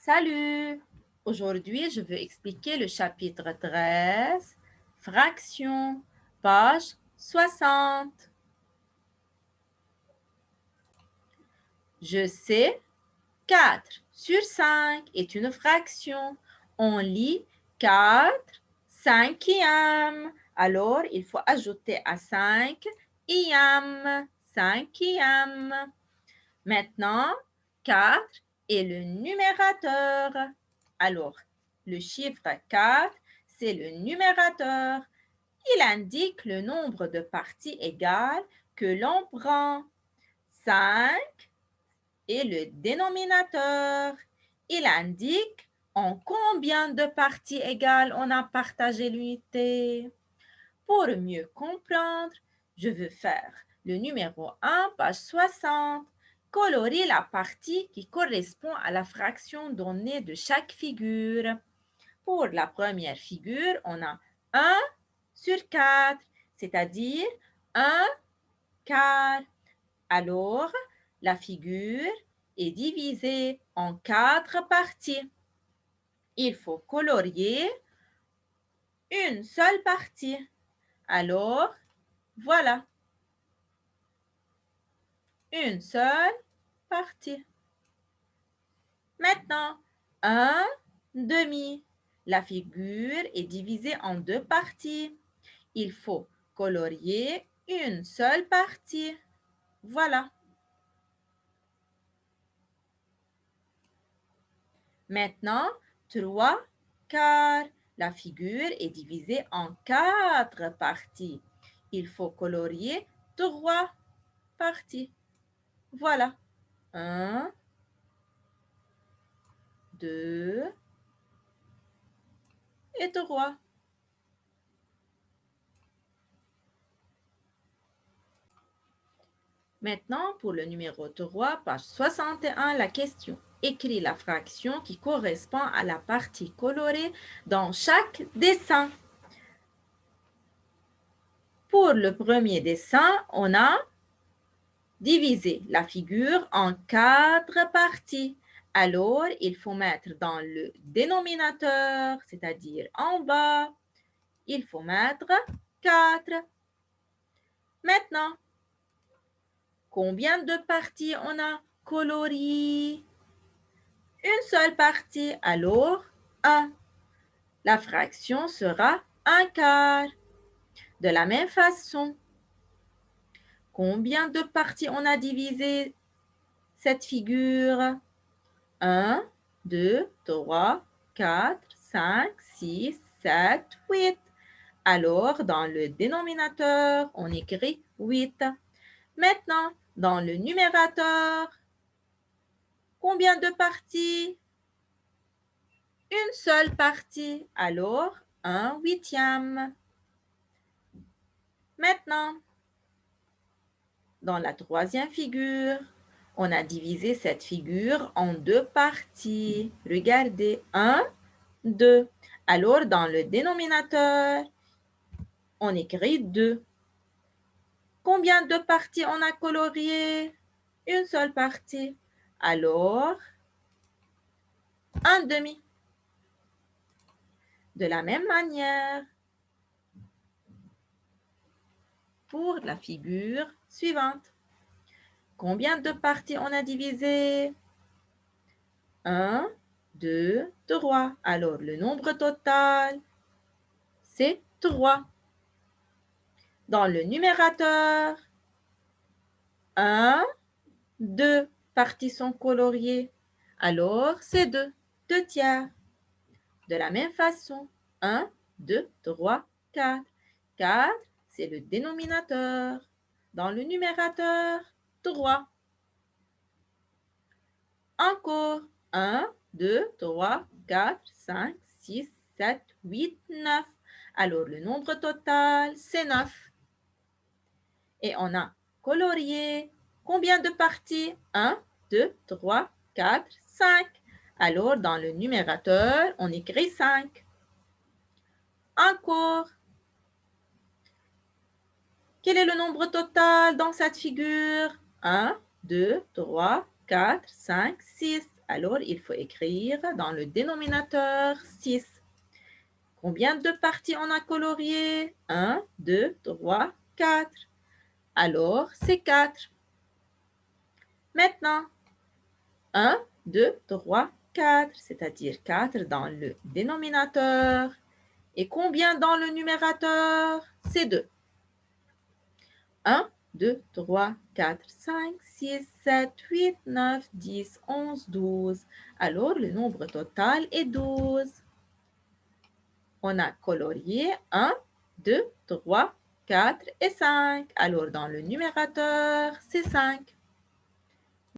Salut! Aujourd'hui, je veux expliquer le chapitre 13, fraction, page 60. Je sais, 4 sur 5 est une fraction. On lit 4 cinquièmes. Alors, il faut ajouter à 5 iam, cinquième. Maintenant, 4 est le numérateur. Alors, le chiffre 4, c'est le numérateur. Il indique le nombre de parties égales que l'on prend. 5 est le dénominateur. Il indique en combien de parties égales on a partagé l'unité. Pour mieux comprendre, je veux faire le numéro 1, page 60. Colorer la partie qui correspond à la fraction donnée de chaque figure. Pour la première figure, on a 1 sur 4, c'est-à-dire 1 quart. Alors, la figure est divisée en 4 parties. Il faut colorier une seule partie. Alors, voilà, une seule partie. Maintenant, un demi. La figure est divisée en deux parties. Il faut colorier une seule partie. Voilà. Maintenant, 3 quarts. La figure est divisée en 4 parties. Il faut colorier 3 parties. Voilà. 1, 2 et 3. Maintenant, pour le numéro 3, page 61, la question. Écris la fraction qui correspond à la partie colorée dans chaque dessin. Pour le premier dessin, on a divisé la figure en 4 parties. Alors, il faut mettre dans le dénominateur, c'est-à-dire en bas, il faut mettre 4. Maintenant, combien de parties on a coloriées? Une seule partie, alors 1. La fraction sera 1 quart. De la même façon, combien de parties on a divisé cette figure? 1, 2, 3, 4, 5, 6, 7, 8. Alors, dans le dénominateur, on écrit 8. Maintenant, dans le numérateur, combien de parties? Une seule partie, alors 1 huitième. Maintenant, dans la troisième figure, on a divisé cette figure en deux parties. Regardez, 1, 2. Alors, dans le dénominateur, on écrit 2. Combien de parties on a colorié? Une seule partie. Alors, 1 demi. De la même manière, pour la figure suivante. Combien de parties on a divisé? 1, 2, 3. Alors, le nombre total, c'est 3. Dans le numérateur, 1, 2 parties sont coloriées. Alors, c'est 2, 2 tiers. De la même façon, 1, 2, 3, 4. 4, c'est le dénominateur. Dans le numérateur, 3. Encore 1, 2, 3, 4, 5, 6, 7, 8, 9. Alors, le nombre total, c'est 9. Et on a colorié combien de parties? 1, 2, 3, 4, 5. Alors, dans le numérateur, on écrit 5. Encore. Quel est le nombre total dans cette figure? 1, 2, 3, 4, 5, 6. Alors, il faut écrire dans le dénominateur 6. Combien de parties on a coloriées? 1, 2, 3, 4. Alors, c'est 4. Maintenant, 1, 2, 3, 4, c'est-à-dire 4 dans le dénominateur. Et combien dans le numérateur? C'est 2. 1, 2, 3, 4, 5, 6, 7, 8, 9, 10, 11, 12. Alors, le nombre total est 12. On a colorié 1, 2, 3, 4 et 5. Alors, dans le numérateur, c'est 5.